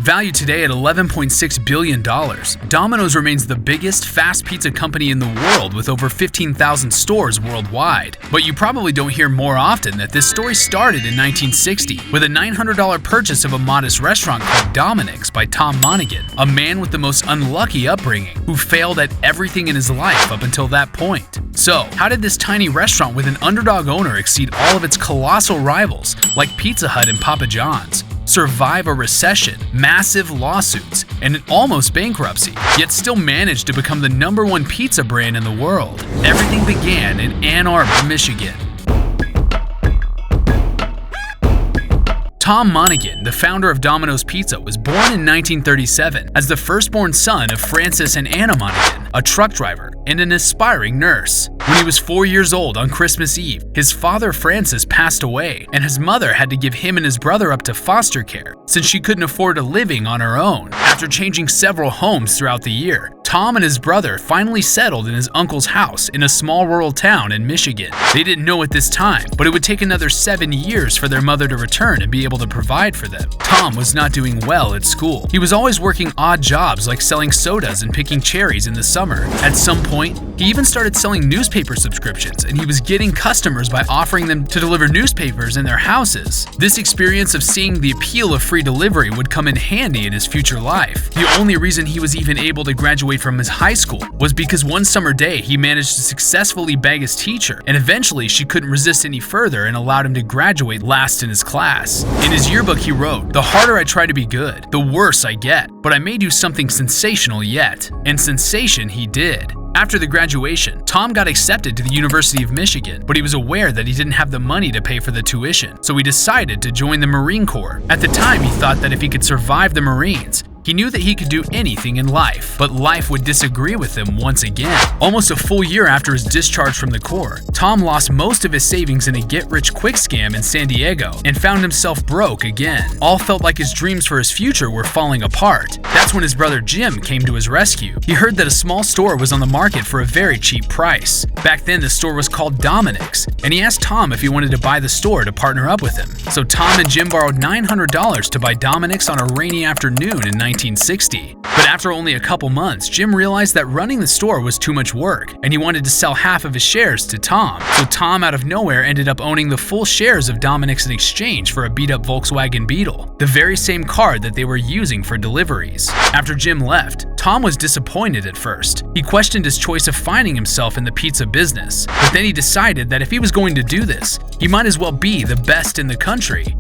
Valued today at $11.6 billion, Domino's remains the biggest fast pizza company in the world with over 15,000 stores worldwide. But you probably don't hear more often that this story started in 1960 with a $900 purchase of a modest restaurant called DomiNick's by Tom Monaghan, a man with the most unlucky upbringing who failed at everything in his life up until that point. So, how did this tiny restaurant with an underdog owner exceed all of its colossal rivals like Pizza Hut and Papa John's, survive a recession, massive lawsuits, and an almost bankruptcy, yet still managed to become the #1 pizza brand in the world? Everything began in Ann Arbor, Michigan. Tom Monaghan, the founder of Domino's Pizza, was born in 1937 as the firstborn son of Francis and Anna Monaghan, a truck driver and an aspiring nurse. When he was 4 years old on Christmas Eve, his father Francis passed away, and his mother had to give him and his brother up to foster care since she couldn't afford a living on her own. After changing several homes throughout the year, Tom and his brother finally settled in his uncle's house in a small rural town in Michigan. They didn't know at this time, but it would take another 7 years for their mother to return and be able to provide for them. Tom was not doing well at school. He was always working odd jobs like selling sodas and picking cherries in the summer. At some point, he even started selling newspaper subscriptions, and he was getting customers by offering them to deliver newspapers in their houses. This experience of seeing the appeal of free delivery would come in handy in his future life. The only reason he was even able to graduate from his high school was because one summer day he managed to successfully beg his teacher, and eventually she couldn't resist any further and allowed him to graduate last in his class. In his yearbook he wrote, "The harder I try to be good, the worse I get, but I may do something sensational yet." And sensation he did. After the graduation, Tom got accepted to the University of Michigan, but he was aware that he didn't have the money to pay for the tuition, so he decided to join the Marine Corps. At the time, he thought that if he could survive the Marines, he knew that he could do anything in life, but life would disagree with him once again. Almost a full year after his discharge from the Corps, Tom lost most of his savings in a get-rich-quick scam in San Diego and found himself broke again. All felt like his dreams for his future were falling apart. That's when his brother Jim came to his rescue. He heard that a small store was on the market for a very cheap price. Back then, the store was called Dominic's, and he asked Tom if he wanted to buy the store to partner up with him. So Tom and Jim borrowed $900 to buy Dominic's on a rainy afternoon in 1960. But after only a couple months, Jim realized that running the store was too much work, and he wanted to sell half of his shares to Tom. So Tom, out of nowhere, ended up owning the full shares of Dominic's in exchange for a beat-up Volkswagen Beetle, the very same car that they were using for deliveries. After Jim left, Tom was disappointed at first. He questioned his choice of finding himself in the pizza business, but then he decided that if he was going to do this, he might as well be the best in the country.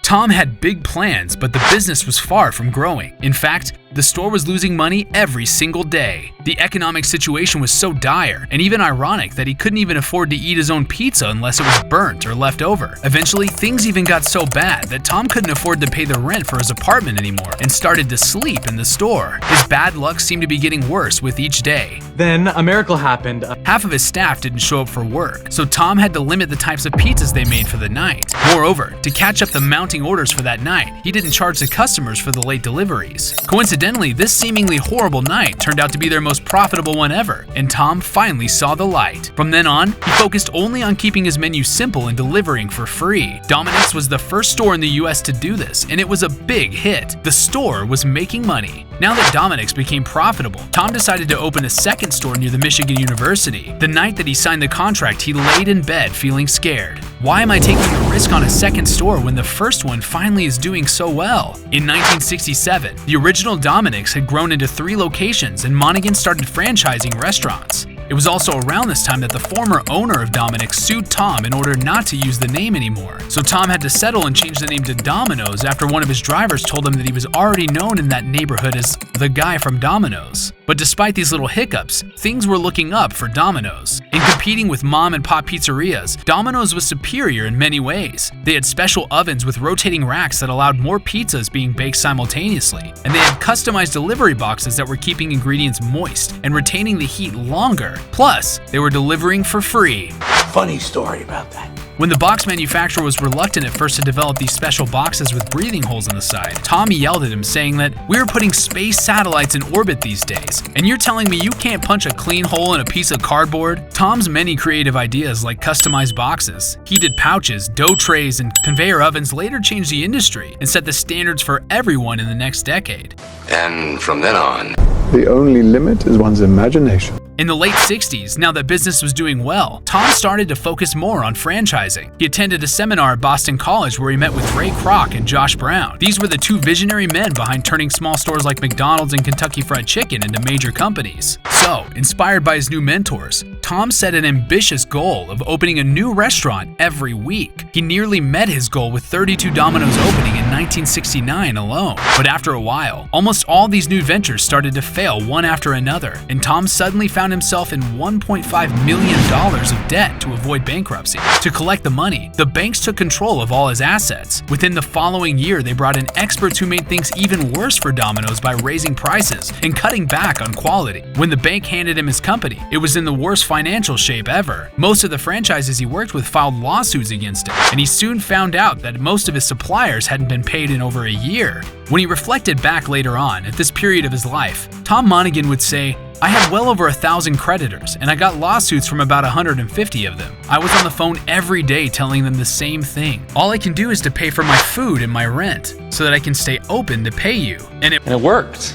Tom had big plans, but the business was far from growing. In fact, the store was losing money every single day. The economic situation was so dire and even ironic that he couldn't even afford to eat his own pizza unless it was burnt or left over. Eventually, things even got so bad that Tom couldn't afford to pay the rent for his apartment anymore and started to sleep in the store. His bad luck seemed to be getting worse with each day. Then a miracle happened. Half of his staff didn't show up for work, so Tom had to limit the types of pizzas they made for the night. Moreover, to catch up the mounting orders for that night, he didn't charge the customers for the late deliveries. Coincidentally, this seemingly horrible night turned out to be their most profitable one ever, and Tom finally saw the light. From then on, he focused only on keeping his menu simple and delivering for free. Dominic's was the first store in the US to do this, and it was a big hit. The store was making money. Now that Dominic's became profitable, Tom decided to open a second store near the Michigan University. The night that he signed the contract, he laid in bed feeling scared. Why am I taking a risk on a second store when the first one finally is doing so well? In 1967, the original Dominic's had grown into 3 locations, and Monaghan started franchising restaurants. It was also around this time that the former owner of Dominic's sued Tom in order not to use the name anymore. So Tom had to settle and change the name to Domino's after one of his drivers told him that he was already known in that neighborhood as the guy from Domino's. But despite these little hiccups, things were looking up for Domino's. In competing with mom and pop pizzerias, Domino's was superior in many ways. They had special ovens with rotating racks that allowed more pizzas being baked simultaneously, and they had customized delivery boxes that were keeping ingredients moist and retaining the heat longer. Plus, they were delivering for free. Funny story about that. When the box manufacturer was reluctant at first to develop these special boxes with breathing holes in the side, Tom yelled at him saying that we're putting space satellites in orbit these days, and you're telling me you can't punch a clean hole in a piece of cardboard? Tom's many creative ideas like customized boxes, heated pouches, dough trays, and conveyor ovens later changed the industry and set the standards for everyone in the next decade. And from then on, the only limit is one's imagination. In the late 60s, now that business was doing well, Tom started to focus more on franchising. He attended a seminar at Boston College where he met with Ray Kroc and Josh Brown. These were the two visionary men behind turning small stores like McDonald's and Kentucky Fried Chicken into major companies. So, inspired by his new mentors, Tom set an ambitious goal of opening a new restaurant every week. He nearly met his goal with 32 Domino's opening in 1969 alone. But after a while, almost all these new ventures started to fail one after another, and Tom suddenly found himself in $1.5 million of debt to avoid bankruptcy. To collect the money, the banks took control of all his assets. Within the following year, they brought in experts who made things even worse for Domino's by raising prices and cutting back on quality. When the bank handed him his company, it was in the worst financial shape ever. Most of the franchises he worked with filed lawsuits against him, and he soon found out that most of his suppliers hadn't been paid in over a year. When he reflected back later on at this period of his life, Tom Monaghan would say, "I had well over 1,000 creditors, and I got lawsuits from about 150 of them. I was on the phone every day telling them the same thing. All I can do is to pay for my food and my rent, so that I can stay open to pay you." And it worked.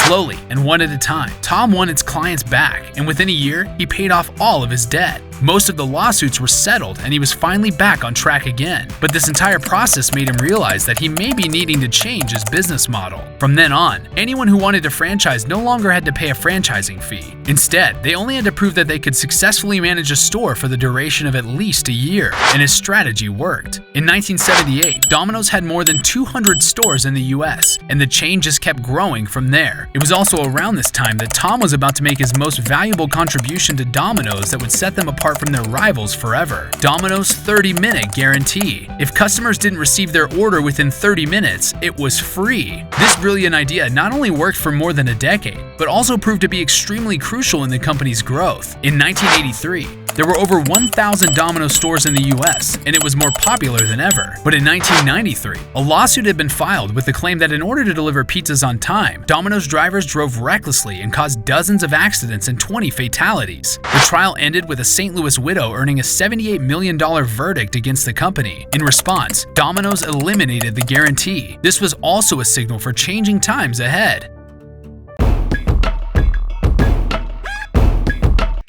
Slowly and one at a time, Tom won its clients back, and within a year, he paid off all of his debt. Most of the lawsuits were settled, and he was finally back on track again. But this entire process made him realize that he may be needing to change his business model. From then on, anyone who wanted to franchise no longer had to pay a franchising fee. Instead, they only had to prove that they could successfully manage a store for the duration of at least a year, and his strategy worked. In 1978, Domino's had more than 200 stores in the US, and the chain just kept growing from there. It was also around this time that Tom was about to make his most valuable contribution to Domino's that would set them apart from their rivals forever: Domino's 30-minute guarantee. If customers didn't receive their order within 30 minutes, it was free. This brilliant idea not only worked for more than a decade, but also proved to be extremely crucial in the company's growth. In 1983, there were over 1,000 Domino's stores in the US, and it was more popular than ever. But in 1993, a lawsuit had been filed with the claim that in order to deliver pizzas on time, Domino's drivers drove recklessly and caused dozens of accidents and 20 fatalities. The trial ended with a St. Louis widow earning a $78 million verdict against the company. In response, Domino's eliminated the guarantee. This was also a signal for changing times ahead.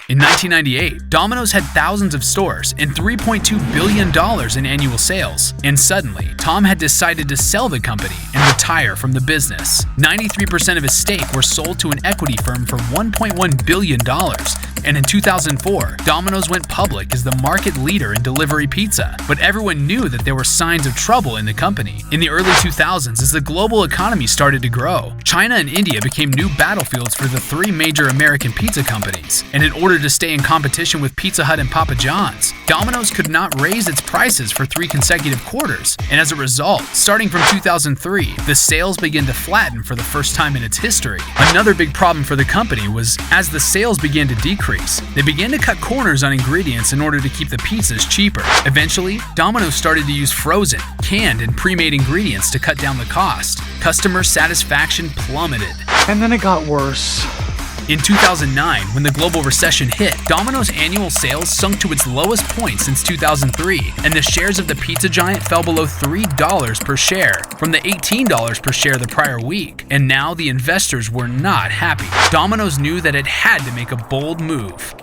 In 1998, Domino's had thousands of stores and $3.2 billion in annual sales. And suddenly, Tom had decided to sell the company and retire from the business. 93% of his stake were sold to an equity firm for $1.1 billion. And in 2004, Domino's went public as the market leader in delivery pizza. But everyone knew that there were signs of trouble in the company. In the early 2000s, as the global economy started to grow, China and India became new battlefields for the three major American pizza companies. And in order to stay in competition with Pizza Hut and Papa John's, Domino's could not raise its prices for 3 consecutive quarters. And as a result, starting from 2003, the sales began to flatten for the first time in its history. Another big problem for the company was, as the sales began to decrease, they began to cut corners on ingredients in order to keep the pizzas cheaper. Eventually, Domino's started to use frozen, canned, and pre-made ingredients to cut down the cost. Customer satisfaction plummeted. And then it got worse. In 2009, when the global recession hit, Domino's annual sales sunk to its lowest point since 2003, and the shares of the pizza giant fell below $3 per share from the $18 per share the prior week. And now the investors were not happy. Domino's knew that it had to make a bold move.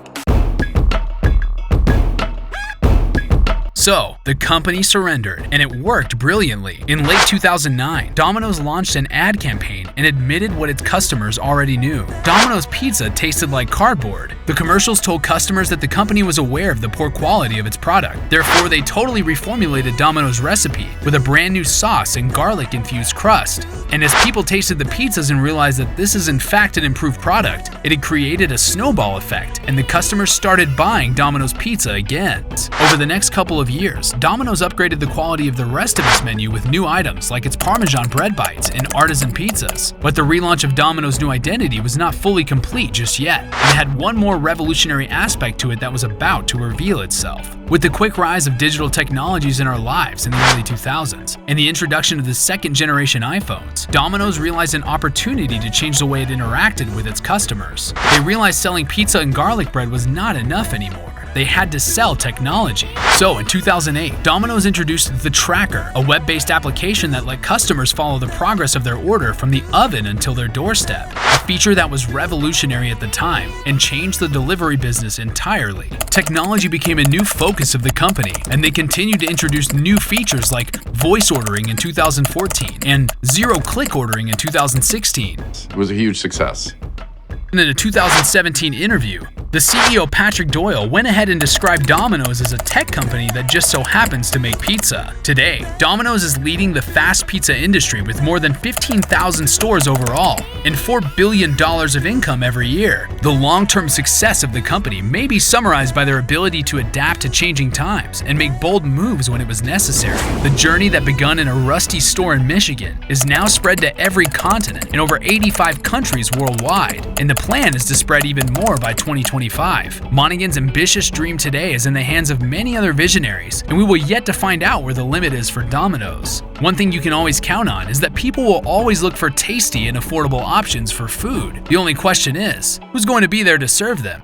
So, the company surrendered, and it worked brilliantly. In late 2009, Domino's launched an ad campaign and admitted what its customers already knew. Domino's pizza tasted like cardboard. The commercials told customers that the company was aware of the poor quality of its product. Therefore, they totally reformulated Domino's recipe with a brand new sauce and garlic-infused crust. And as people tasted the pizzas and realized that this is in fact an improved product, it had created a snowball effect, and the customers started buying Domino's pizza again. Over the next couple of years, Domino's upgraded the quality of the rest of its menu with new items like its Parmesan bread bites and artisan pizzas. But the relaunch of Domino's new identity was not fully complete just yet. It had one more revolutionary aspect to it that was about to reveal itself. With the quick rise of digital technologies in our lives in the early 2000s and the introduction of the second-generation iPhones, Domino's realized an opportunity to change the way it interacted with its customers. They realized selling pizza and garlic bread was not enough anymore. They had to sell technology. So in 2008, Domino's introduced the Tracker, a web-based application that let customers follow the progress of their order from the oven until their doorstep, a feature that was revolutionary at the time and changed the delivery business entirely. Technology became a new focus of the company, and they continued to introduce new features like voice ordering in 2014 and zero-click ordering in 2016. It was a huge success. In a 2017 interview, the CEO Patrick Doyle went ahead and described Domino's as a tech company that just so happens to make pizza. Today, Domino's is leading the fast pizza industry with more than 15,000 stores overall and $4 billion of income every year. The long-term success of the company may be summarized by their ability to adapt to changing times and make bold moves when it was necessary. The journey that begun in a rusty store in Michigan is now spread to every continent in over 85 countries worldwide, and the plan is to spread even more by 2025. Monaghan's ambitious dream today is in the hands of many other visionaries, and we will yet to find out where the limit is for Domino's. One thing you can always count on is that people will always look for tasty and affordable options for food. The only question is, who's going to be there to serve them?